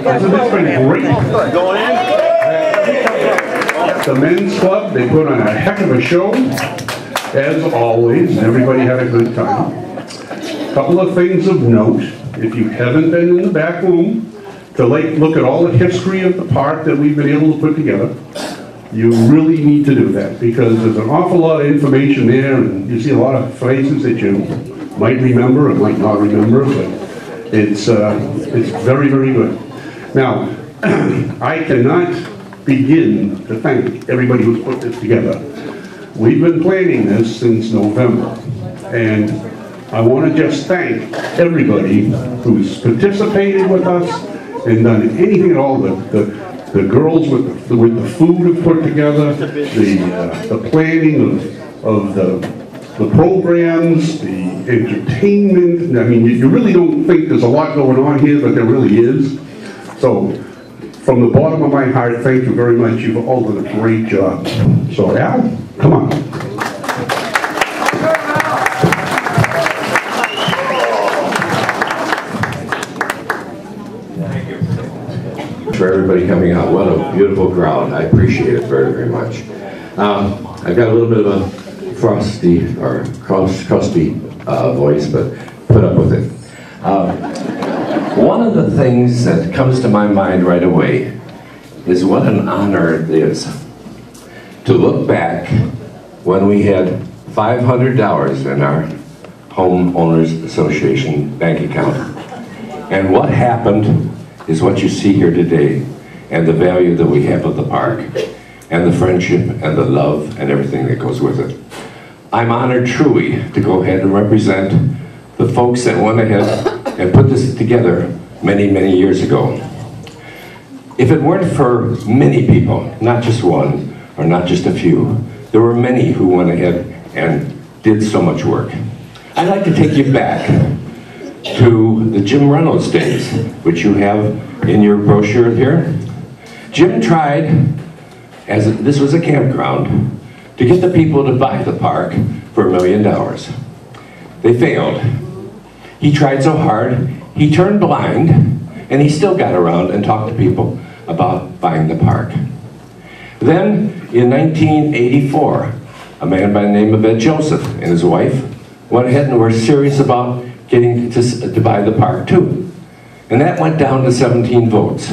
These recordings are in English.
Hasn't this been great? Going in. The men's club, they put on a heck of a show, as always. Everybody had a good time. A couple of things of note. If you haven't been in the back room to look at all the history of the park that we've been able to put together, you really need to do that, because there's an awful lot of information there, and you see a lot of faces that you might remember or might not remember, but it's very, very good. Now, I cannot begin to thank everybody who's put this together. We've been planning this since November, and I want to just thank everybody who's participated with us and done anything at all. The girls with the food have put together, the planning of the programs, the entertainment. I mean, you really don't think there's a lot going on here, but there really is. So, from the bottom of my heart, thank you very much. You've all done a great job. So, Al, come on. Thank you. For everybody coming out, what a beautiful crowd. I appreciate it very, very much. I've got a little bit of a frosty or crusty voice, but put up with it. One of the things that comes to my mind right away is what an honor it is to look back when we had $500 in our Homeowners Association bank account. And what happened is what you see here today, and the value that we have of the park, and the friendship, and the love, and everything that goes with it. I'm honored truly to go ahead and represent the folks that went ahead and put this together many, many years ago. If it weren't for many people, not just one, or not just a few, there were many who went ahead and did so much work. I'd like to take you back to the Jim Reynolds days, which you have in your brochure here. Jim tried, as this was a campground, to get the people to buy the park for $1 million. They failed. He tried so hard, he turned blind, and he still got around and talked to people about buying the park. Then, in 1984, a man by the name of Ed Joseph and his wife went ahead and were serious about getting to buy the park too. And that went down to 17 votes.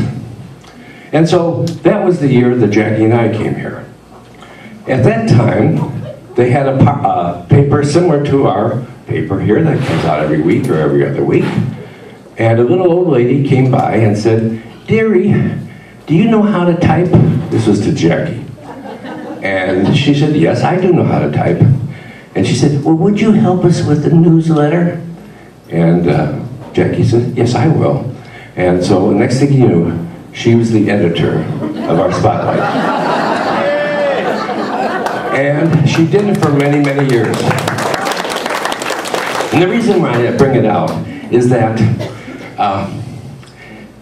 And so that was the year that Jackie and I came here. At that time, they had a paper similar to our paper here that comes out every week or every other week. And a little old lady came by and said, "Dearie, do you know how to type?" This was to Jackie. And she said, "Yes, I do know how to type." And she said, "Well, would you help us with the newsletter?" And Jackie said, "Yes, I will." And so the next thing you knew, she was the editor of our Spotlight. And she did it for many, many years. And the reason why I bring it out is that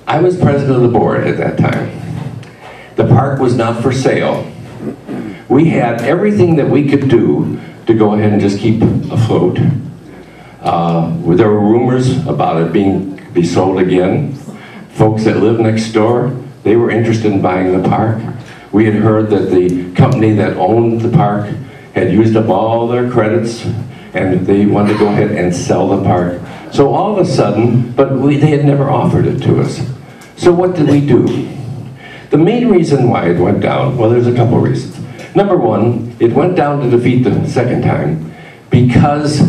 I was president of the board at that time. The park was not for sale. We had everything that we could do to go ahead and just keep afloat. There were rumors about it be sold again. Folks that lived next door, they were interested in buying the park. We had heard that the company that owned the park had used up all their credits and they wanted to go ahead and sell the park. So all of a sudden, they had never offered it to us. So what did we do? The main reason why it went down, well, there's a couple reasons. Number one, it went down to defeat the second time because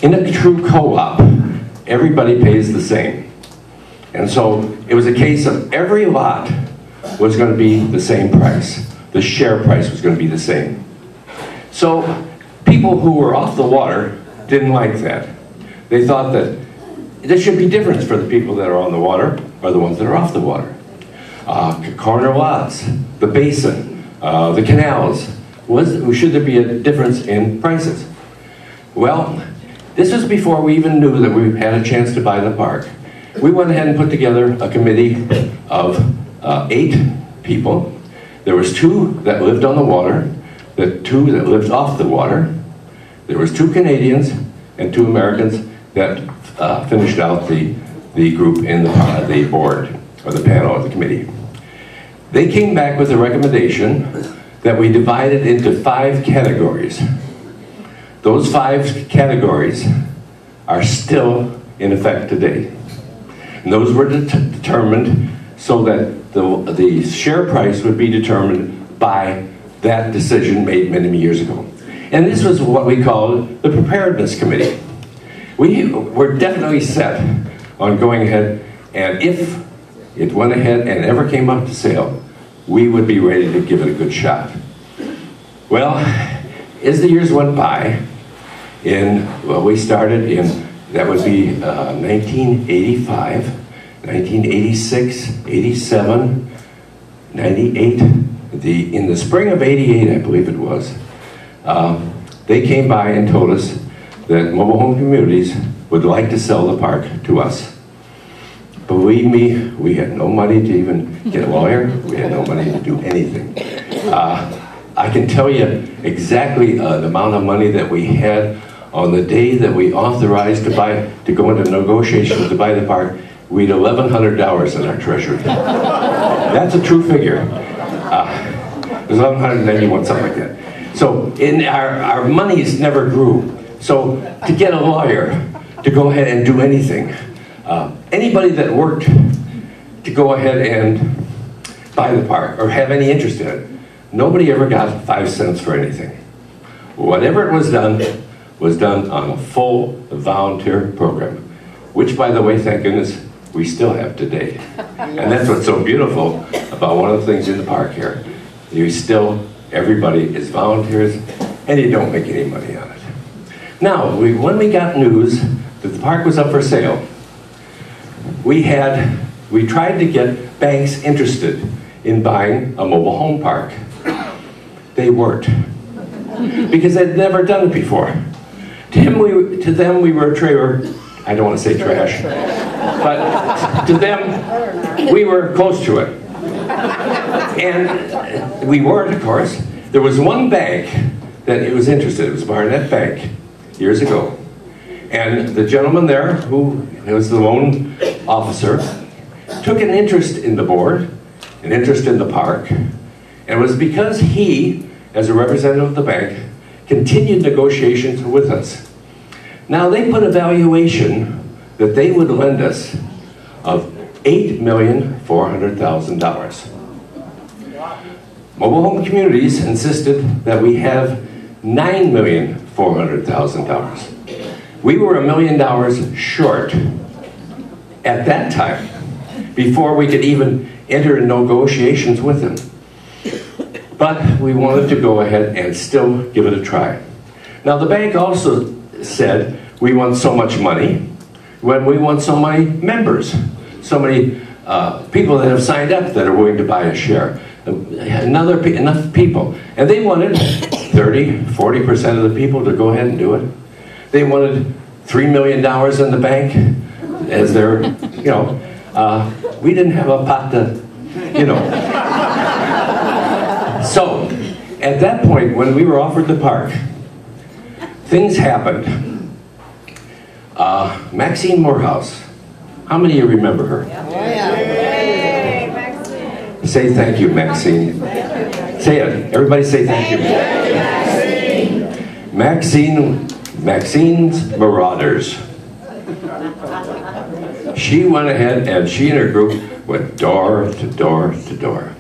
in a true co-op, everybody pays the same. And so it was a case of every lot was going to be the same price. The share price was going to be the same. So people who were off the water didn't like that. They thought that there should be difference for the people that are on the water or the ones that are off the water. Corner lots, the basin, the canals. Should there be a difference in prices? Well, this was before we even knew that we had a chance to buy the park. We went ahead and put together a committee of 8 people. There was 2 that lived on the water, 2 that lived off the water. There was 2 Canadians and 2 Americans that finished out the group in the board, or the panel, or the committee. They came back with a recommendation that we divided into 5 categories. Those 5 categories are still in effect today. And those were determined so that the share price would be determined by that decision made many, many years ago. And this was what we called the Preparedness Committee. We were definitely set on going ahead, and if it went ahead and ever came up to sale, we would be ready to give it a good shot. Well, as the years went by, we started in, that would be 1985, 1986, 87, 98. In the spring of 88, I believe it was, they came by and told us that mobile home communities would like to sell the park to us. Believe me, we had no money to even get a lawyer. We had no money to do anything. I can tell you exactly the amount of money that we had on the day that we authorized to go into negotiations to buy the park. We had $1,100 in our treasury. That's a true figure. It was 1,191, something like that. So our monies never grew. So to get a lawyer to go ahead and do anything, anybody that worked to go ahead and buy the park or have any interest in it, nobody ever got 5 cents for anything. Whatever it was done on a full volunteer program, which, by the way, thank goodness, we still have today. And that's what's so beautiful about one of the things in the park here. Everybody is volunteers, and you don't make any money on it. Now, when we got news that the park was up for sale, we tried to get banks interested in buying a mobile home park. They weren't, because they'd never done it before. To them, we were a trailer. I don't want to say trash, but to them, we were close to it. And We weren't, of course. There was one bank that it was interested. It was Barnett Bank, years ago. And the gentleman there, who was the loan officer, took an interest in the board, an interest in the park, and it was because he, as a representative of the bank, continued negotiations with us. Now they put a valuation that they would lend us of $8,400,000. Mobile Home Communities insisted that we have $9,400,000. We were $1 million short at that time, before we could even enter in negotiations with them. But we wanted to go ahead and still give it a try. Now the bank also said, we want so much money, when we want so many members, so many people that have signed up that are willing to buy a share. Enough people. And they wanted 30–40% of the people to go ahead and do it. They wanted $3 million in the bank as their, we didn't have a pot to, So, at that point, when we were offered the park, things happened. Maxine Morehouse, how many of you remember her? Say thank you, Maxine. Say it. Everybody say thank you. Maxine's Marauders. She went ahead and she and her group went door to door to door.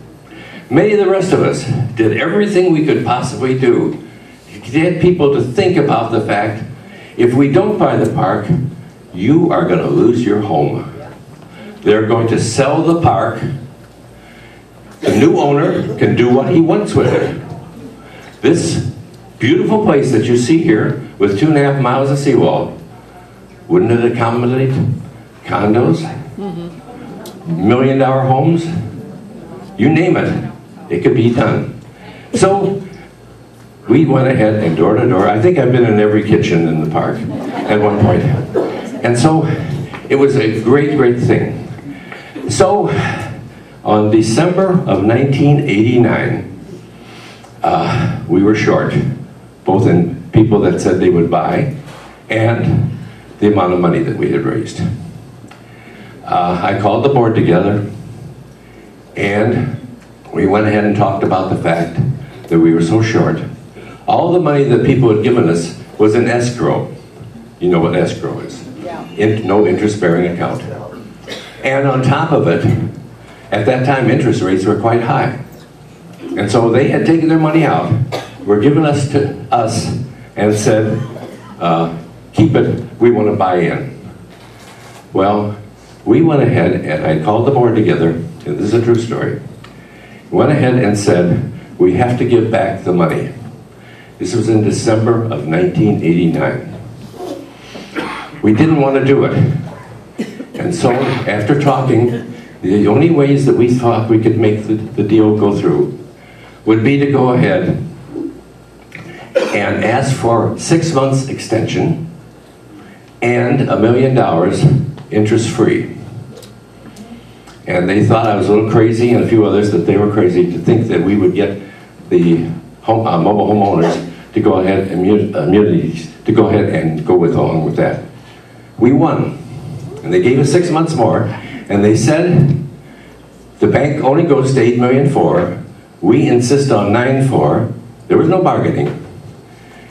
Many of the rest of us did everything we could possibly do to get people to think about the fact, if we don't buy the park, you are going to lose your home. They're going to sell the park. The new owner can do what he wants with it. This beautiful place that you see here with 2.5 miles of seawall, wouldn't it accommodate condos, $1 million homes? You name it, it could be done. So we went ahead and door to door. I think I've been in every kitchen in the park at one point. And so it was a great, great thing. So on December of 1989, we were short, both in people that said they would buy and the amount of money that we had raised. I called the board together and we went ahead and talked about the fact that we were so short. All the money that people had given us was in escrow. You know what escrow is? Yeah. No interest-bearing account. And on top of it, at that time, interest rates were quite high. And so they had taken their money out, were giving us to us, and said, keep it, we want to buy in. Well, we went ahead, and I called the board together, and this is a true story, went ahead and said, we have to give back the money. This was in December of 1989. We didn't want to do it. And so, after talking, the only ways that we thought we could make the deal go through would be to go ahead and ask for 6 months extension and $1 million interest-free. And they thought I was a little crazy, and a few others that they were crazy, to think that we would get the mobile homeowners to go ahead and immunities to go ahead and go along with that. We won, and they gave us 6 months more, and they said the bank only goes to $8.4 million. We insist on $9.4 million. There was no bargaining,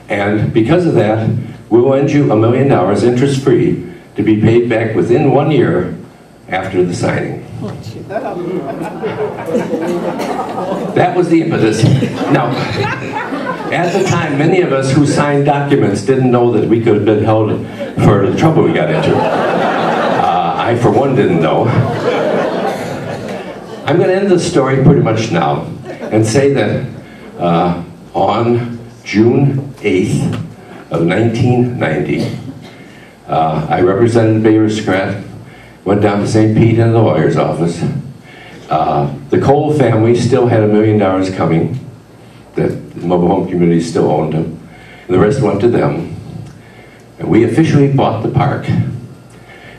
and because of that, we'll lend you $1 million interest-free to be paid back within 1 year after the signing. That was the impetus. Now, at the time, many of us who signed documents didn't know that we could have been held for the trouble we got into. I, for one, didn't know. I'm going to end the story pretty much now and say that on June 8th of 1990, I represented Bay Aristocrat, went down to St. Pete in the lawyer's office. The Cole family still had $1 million coming that the mobile home community still owned them, and the rest went to them. And we officially bought the park.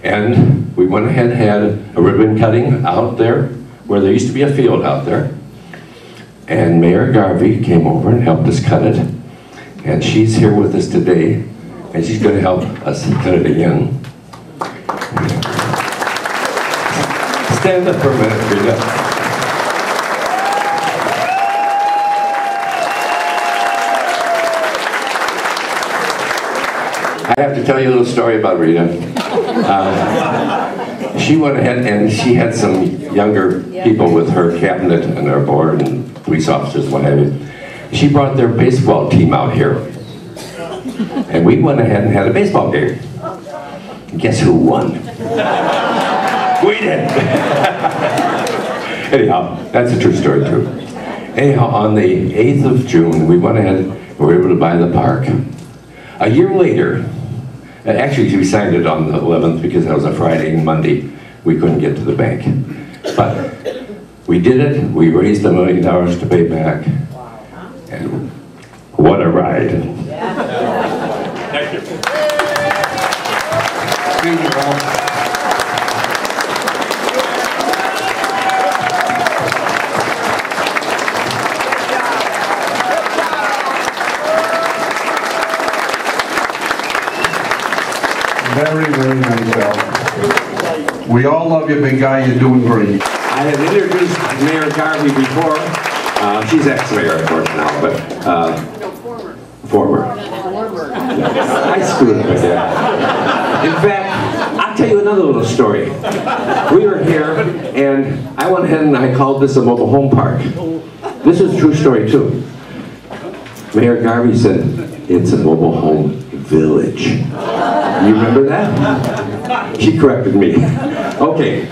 And we went ahead and had a ribbon cutting out there where there used to be a field out there. And Mayor Garvey came over and helped us cut it. And she's here with us today, and she's going to help us cut it again. Stand up for a minute, Rita. I have to tell you a little story about Rita. She went ahead and she had some younger people with her cabinet and her board and police officers, what have you. She brought their baseball team out here. And we went ahead and had a baseball game. Guess who won? We did! Anyhow, that's a true story too. Anyhow, on the 8th of June, we went ahead and were able to buy the park. A year later, actually we signed it on the 11th because that was a Friday and Monday we couldn't get to the bank. But we did it, we raised $1 million to pay back, and what a ride. Thank you. Thank you, Paul. Very, very nice, Al. We all love you, big guy. You're doing great. I had introduced Mayor Garvey before. She's ex-mayor, of course, now, but former. I screwed up with that. In fact, I'll tell you another little story. We were here, and I went ahead and I called this a mobile home park. This is a true story, too. Mayor Garvey said, it's a mobile home village. You remember that? She corrected me. Okay,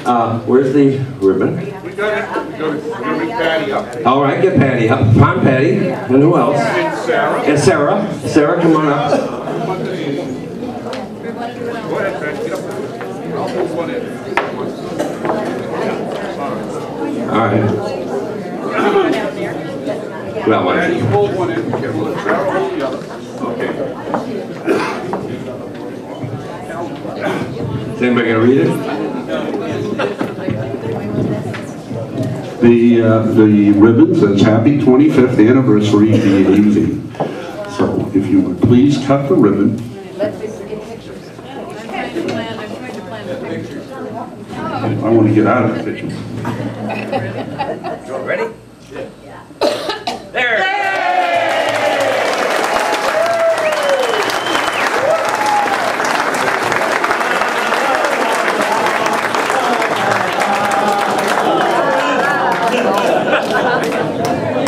where's the ribbon? We got it. Bring Patty up. All right, get Patty up. I'm Patty. And who else? And Sarah. And Sarah. Sarah, come on up. Go ahead, Patty. Get up. I'll hold one in. All right. Well, why don't Patty, you? hold one in. Sarah, hold the other. Okay. Is anybody going to read it? The ribbon says Happy 25th Anniversary BAV. So if you would please cut the ribbon. I want to get out of the picture. Ready? There!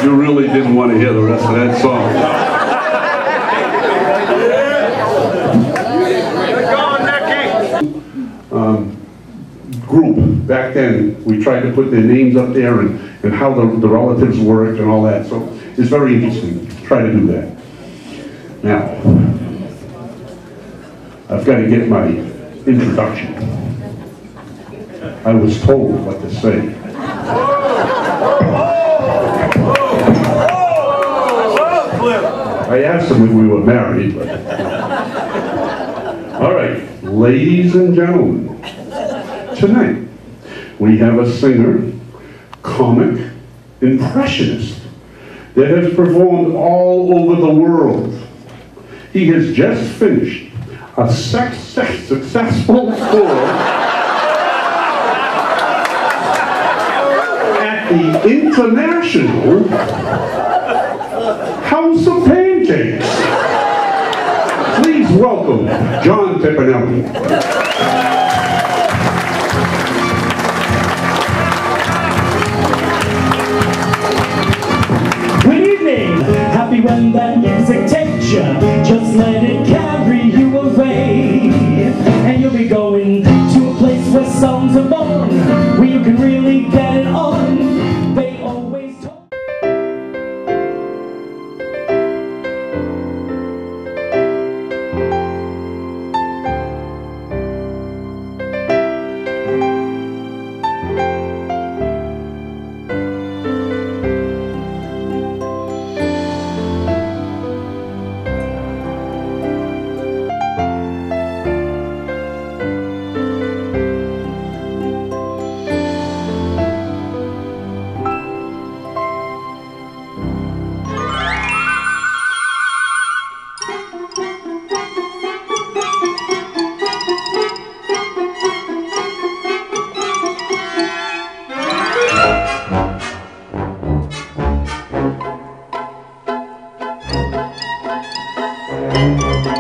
You really didn't want to hear the rest of that song. Group, back then, we tried to put their names up there and how the relatives worked and all that, so it's very interesting. Try to do that. Now, I've got to get my introduction. I was told what to say. I asked him if we were married, but... All right, ladies and gentlemen, tonight we have a singer, comic, impressionist that has performed all over the world. He has just finished a successful tour at the International House of Pancakes. Please welcome John Pipinelli. Good evening. Happy when that music takes you. Just let it carry you away. And you'll be going to a place where songs are born, where you can really get it on. They always talk. Thank you.